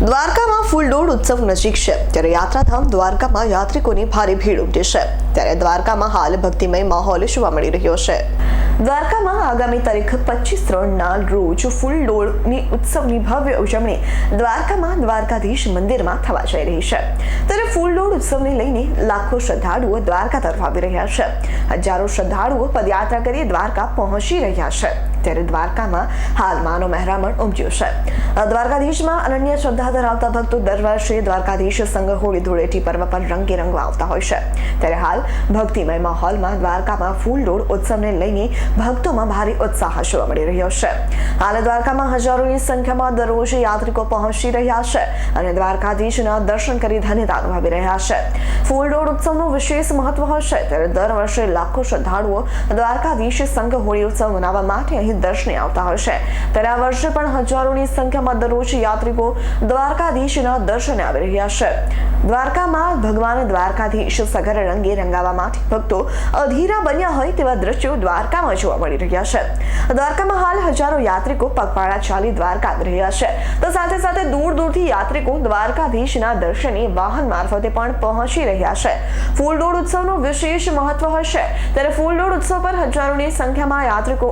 દ્વારકામાં ફૂલડોળ ઉત્સવ નજીક છે ત્યારે યાત્રાધામ દ્વારકામાં યાત્રિકોની ભારે ભીડ ઉમટી છે ત્યારે દ્વારકામાં હાલ ભક્તિમય માહોલ જોવા મળી રહ્યો છે। દ્વારકામાં આગામી તારીખ 25/3ના રોજ ફૂલડોળની ઉત્સવની ભવ્ય ઉજવણી દ્વારકામાં દ્વારકાધીશ મંદિરમાં થવા જઈ રહી છે ત્યારે ફૂલડોળ ઉત્સવને લઈને લાખો શ્રદ્ધાળુઓ દ્વારકા તરફ આવી રહ્યા છે। હજારો શ્રદ્ધાળુઓ પદયાત્રા કરી દ્વારકા પહોંચી રહ્યા છે ત્યારે દ્વારકામાં હાલ માનો મહેરામણ ઉમટ્યું છે। દ્વારકાધીશમાં અનન્ય શ્રદ્ધા ધરાવતા ભક્તો દર વર્ષે દ્વારકાધીશ સંઘ હોળી ધૂળેટી પર્વ પર રંગે રંગવા આવતા હોય છે ત્યારે હાલ ભક્તિમય માહોલમાં દ્વારકામાં ફૂલડોળ ઉત્સવને લઈને ભક્તોમાં ભારે ઉત્સાહ જોવા મળી રહ્યો છે। હાલ દ્વારકામાં હજારોની સંખ્યામાં દરરોજ યાત્રિકો પહોંચી રહ્યા છે અને દ્વારકાધીશના દર્શન કરી ધન્યતા અનુભવી રહ્યા છે। ફૂલડોળ ઉત્સવનું વિશેષ મહત્વ હોય છે ત્યારે દર વર્ષે લાખો શ્રદ્ધાળુઓ દ્વારકાધીશ સંઘ હોળી ઉત્સવ મનાવવા માટે અહીં દર્શને આવતા હોય છે ત્યારે આ વર્ષે પણ હજારોની સંખ્યામાં દરરોજ યાત્રિકો દ્વારકાધીશના દર્શને આવી રહ્યા છે। દ્વારકામાં ભગવાન દ્વારકાધીશ સગર રંગે રંગાવા માટે ભક્તો અધીરા બન્યા હોય તેવા દ્રશ્યો દ્વારકામાં જોવા મળી રહ્યા છે। દ્વારકામાં હાલ હજારો યાત્રિકો પગપાળા ચાલી દ્વારકા આવી રહ્યા છે તો સાથે સાથે દૂર દૂરથી યાત્રિકો દ્વારકાધીશના દર્શને વાહન મારફતે પણ પહોંચી રહ્યા છે। ફૂલડોળ ઉત્સવનું વિશેષ મહત્વ હોય છે ત્યારે ફૂલડોળ ઉત્સવ પર હજારોની સંખ્યામાં યાત્રિકો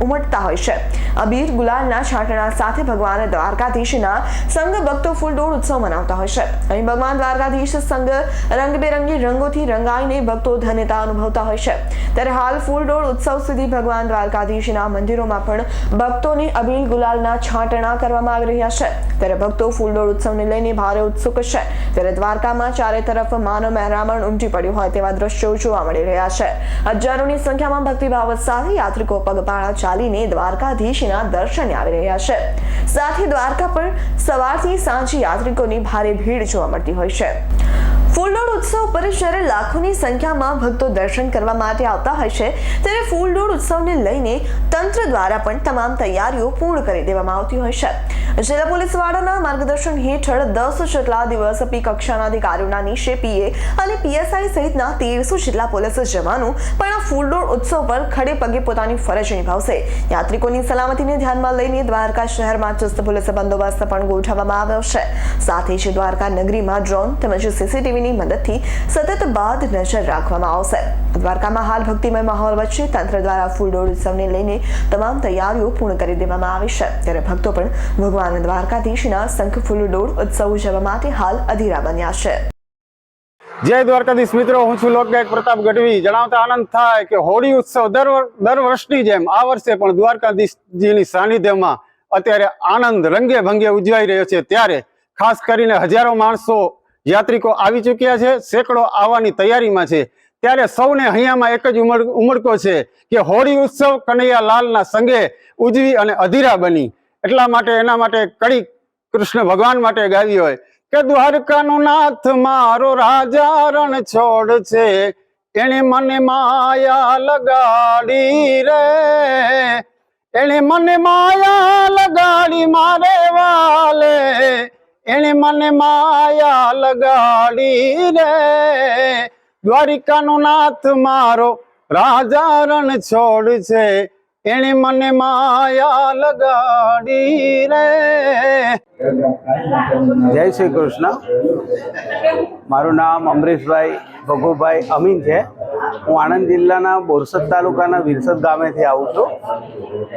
ઉમટતા હોય છે। અબીર ગુલાલના છાંટણા સાથે ભગવાન દ્વારકાધીશના સંઘ ભક્તો ફૂલડોળ ઉત્સવ મનાવતા હોય છે। અહીં ભગવાન દ્વારકાધીશ સંઘ રંગબેરંગી રંગોથી રંગાઈને ભક્તો ધન્યતા અનુભવતા હોય છે ત્યારે હાલ ફૂલડોળ ઉત્સવ સુધી ભગવાન દ્વારકાધીશના મંદિરોમાં પણ ભક્તોને અબીર ગુલાલના છાંટણા કરવામાં આવી રહ્યા છે ત્યારે ભક્તો ફૂલડોળ ઉત્સવને લઈને ભારે ઉત્સુક છે ત્યારે દ્વારકામાં ચારે તરફ માનવ મહેરામણ ઉમટી પડ્યું હોય તેવા દ્રશ્યો જોવા મળી રહ્યા છે। હજારોની સંખ્યામાં ભક્તિભાવ સાથે યાત્રિકો પગપાળા ચાલીને દ્વારકાધીશના દર્શને આવી રહ્યા છે। સાથે દ્વારકા પર સવારથી સાંજે યાત્રિકોની ભારે ભીડ જોવા મળતી હોય છે। ફૂલડોળ ઉત્સવ પર જ્યારે લાખોની સંખ્યામાં ભક્તો દર્શન કરવા માટે આવતા હોય છે ત્યારે ફૂલડોળ ઉત્સવને લઈને તંત્ર દ્વારા પણ તમામ તૈયારીઓ પૂર્ણ કરી દેવામાં આવતી હોય છે। જિલ્લા પોલીસ વડાના માર્ગદર્શન હેઠળ 10 જેટલા દિવસ પી કક્ષાના અધિકારીઓના નીચે પીએ અને પીએસઆઈ સહિતના 1300 જેટલા પોલીસ જવાનો પણ આ ફૂલડોળ ઉત્સવ પર ખડે પગે પોતાની ફરજ નિભાવશે। યાત્રિકોની સલામતીને ધ્યાનમાં લઈને દ્વારકા શહેરમાં ચુસ્ત પોલીસ બંદોબસ્ત પણ ગોઠવવામાં આવ્યો છે। સાથે જ દ્વારકા નગરીમાં ડ્રોન તેમજ સીસીટીવીની મદદથી સતત બાદ નજર રાખવામાં આવશે। દ્વારકામાં હાલ ભક્તિમય માહોલ વચ્ચે તંત્ર દ્વારા ફૂલડોળ ઉત્સવને લઈને તમામ તૈયારીઓ પૂર્ણ કરી દેવામાં આવી છે ત્યારે ભક્તો પણ ભગવાન દ્વારકાધીશના શંખ ફૂલડોળ ઉત્સવ ઉજવવા માટે હાલ અધીરા બન્યા છે। જય દ્વારકાધીશ મિત્રો, હું છું લોકગાયક પ્રતાપ ગઢવી। જણાવતા આનંદ થાય કે હોળી ઉત્સવ દર વર્ષની જેમ આ વર્ષે પણ દ્વારકાધીશજીની સાનિધ્યમાં અત્યારે આનંદ રંગે ભંગે ઉજવાઈ રહ્યો છે ત્યારે ખાસ કરીને હજારો માણસો યાત્રિકો આવી ચૂક્યા છે, સેંકડો આવવાની તૈયારીમાં છે ત્યારે સૌને અહીંયામાં એક જ ઉમળકો છે કે હોળી ઉત્સવ કનૈયાલાલના સંગે ઉજવી અને અધીરા બની। એટલા માટે એના માટે કડી કૃષ્ણ ભગવાન માટે ગાવી હોય કે દ્વારકાનો નાથ મારો રાજા રણ છોડ છે, એને મને માયા લગાડી રે, એને મને માયા લગાડી મારે વાલે, એને મને માયા લગાડી રે, દ્વારિકાનો નાથ મારો રાજા રણ છોડ છે, એને મને માયા લગાડી રે। જય શ્રી કૃષ્ણ। મારું નામ અમરીશભાઈ ભગુભાઈ અમીન છે। હું આણંદ જિલ્લાના બોરસદ તાલુકાના વિરસદ ગામેથી આવું છું।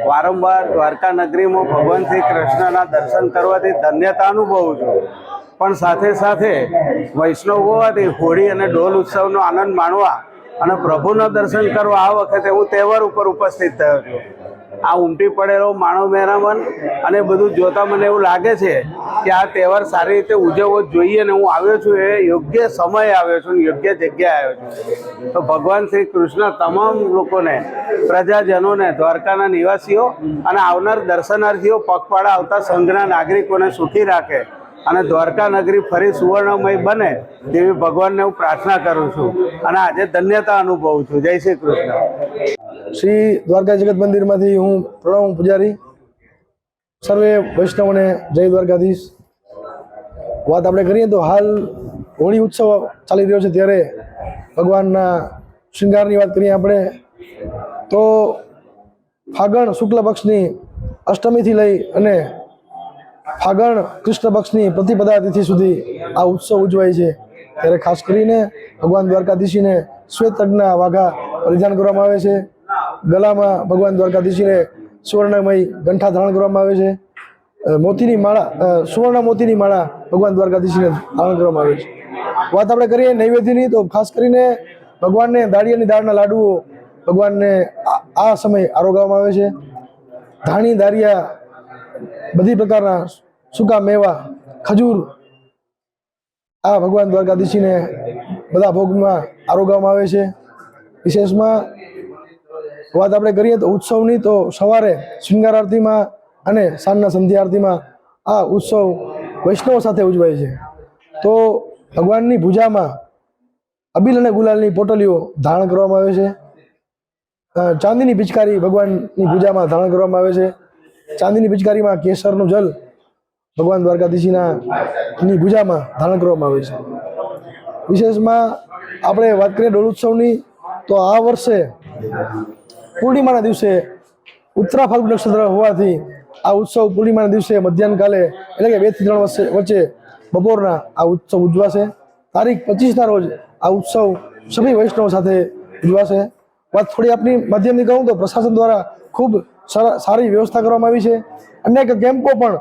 વારંવાર દ્વારકા નગરીમાં ભગવાન શ્રી કૃષ્ણના દર્શન કરવાથી ધન્યતા અનુભવું છું પણ સાથે સાથે વૈષ્ણવ હોવાથી હોળી અને ડોલ ઉત્સવનો આનંદ માણવા અને પ્રભુના દર્શન કરવા આ વખતે હું તહેવાર ઉપર ઉપસ્થિત થયો છું। આ ઉમટી પડેલો માનવ મહેરામણ અને બધું જોતા મને એવું લાગે છે કે આ તહેવાર સારી રીતે ઉજવવો જોઈએ અને હું આવ્યો છું એ યોગ્ય સમયે આવ્યો છું અને યોગ્ય જગ્યાએ આવ્યો છું। તો ભગવાન શ્રી કૃષ્ણ તમામ લોકોને, પ્રજાજનોને, દ્વારકાના નિવાસીઓ અને આવનાર દર્શનાર્થીઓ પગપાળા આવતા સંઘના નાગરિકોને સુખી રાખે અને દ્વારકા નગરી ફરી સુવર્ણમય બને તેવી ભગવાનને હું પ્રાર્થના કરું છું અને આજે ધન્યતા અનુભવું છું। જય શ્રી કૃષ્ણ। શ્રી દ્વારકા જગત મંદિરમાંથી હું પ્રણવ પૂજારી। સર્વે વૈષ્ણવોને જય દ્વારકાધીશ। વાત આપણે કરીએ તો હાલ હોળી ઉત્સવ ચાલી રહ્યો છે ત્યારે ભગવાનના શૃંગારની વાત કરીએ આપણે તો ફાગણ શુક્લ પક્ષની અષ્ટમીથી લઈ અને ફાગણ કૃષ્ણ પક્ષની પ્રતિપદા તિથિ સુધી આ ઉત્સવ ઉજવાય છે. ત્યારે ખાસ કરીને ભગવાન દ્વારકાધીશીને શ્વેત રંગના વાઘા પરિધાન કરવામાં આવે છે. ગળામાં ભગવાન દ્વારકાધીશીને સુવર્ણમય ગંઠા ધારણ કરવામાં આવે છે. મોતીની માળા સુવર્ણ મોતીની માળા ભગવાન દ્વારકાધીશીને ધારણ કરવામાં આવે છે. વાત આપણે કરીએ નૈવેદ્યની, તો ખાસ કરીને ભગવાનને દાળિયાની દાળના લાડુઓ ભગવાનને આ સમય આરોગવામાં આવે છે. ધાણી દાળિયા, બધી પ્રકારના સૂકા મેવા, ખજૂર, આ ભગવાન દ્વારકાધીશીને બધા ભોગમાં આરોગવામાં આવે છે. વિશેષમાં વાત આપણે કરીએ તો ઉત્સવની, તો સવારે શૃંગાર આરતીમાં અને સાંજના સંધ્યા આરતીમાં આ ઉત્સવ વૈષ્ણવો સાથે ઉજવાય છે. તો ભગવાનની પૂજામાં અબીલ અને ગુલાલની પોટલીઓ ધારણ કરવામાં આવે છે. ચાંદીની પિચકારી ભગવાનની પૂજામાં ધારણ કરવામાં આવે છે. ચાંદીની પિચકારીમાં કેસરનું જલ ભગવાન દ્વારકાધીશની પૂજામાં ધારણ કરવામાં આવે છે. વિશેષમાં આપણે વાત કરીએ ડોળ ઉત્સવની, તો આ વર્ષે પૂર્ણિમાના દિવસે ઉત્તરા ફાલ્ગુ નક્ષત્ર હોવાથી આ ઉત્સવ પૂર્ણિમાના દિવસે મધ્યાહન કાલે એટલે કે 2 થી 3 વચ્ચે બપોરના આ ઉત્સવ ઉજવાશે. તારીખ 25ના રોજ આ ઉત્સવ સભી વૈષ્ણવો સાથે ઉજવાશે. વાત થોડી આપની માધ્યમથી કહું તો પ્રશાસન દ્વારા ખૂબ સારી વ્યવસ્થા કરવામાં આવી છે. અનેક કેમ્પો પણ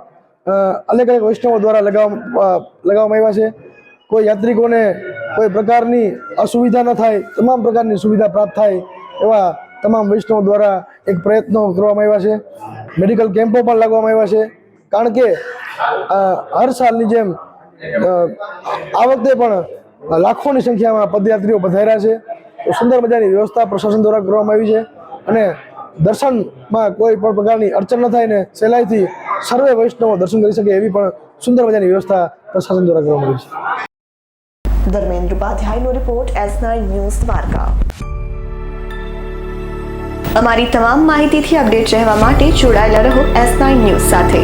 અલગ અલગ વૈષ્ણવો દ્વારા લગાવવામાં આવ્યા છે. કોઈ યાત્રિકોને કોઈ પ્રકારની અસુવિધા ન થાય, તમામ પ્રકારની સુવિધા પ્રાપ્ત થાય એવા તમામ વૈષ્ણવો દ્વારા એક પ્રયત્નો કરવામાં આવ્યા છે. મેડિકલ કેમ્પો પણ લગાવવામાં આવ્યા છે. કારણ કે હર સાલની જેમ આ વખતે પણ લાખોની સંખ્યામાં પદયાત્રીઓ પધાર્યા છે. તો સુંદર મજાની વ્યવસ્થા પ્રશાસન દ્વારા કરવામાં આવી છે અને દર્શનમાં કોઈ પણ પ્રકારની અડચણ ન થાય ને સહેલાઈથી સર્વે વૈષ્ણવો દર્શન કરી શકે એવી પણ સુંદર મજાની વ્યવસ્થા પ્રશાસન દ્વારા કરવામાં આવી છે. ધર્મેન્દ્ર ઉપાધ્યાયનો રિપોર્ટ S9 ન્યૂઝ દ્વારકા. અમારી તમામ માહિતીથી અપડેટ રહેવા માટે જોડાયેલા રહો S9 ન્યૂઝ સાથે.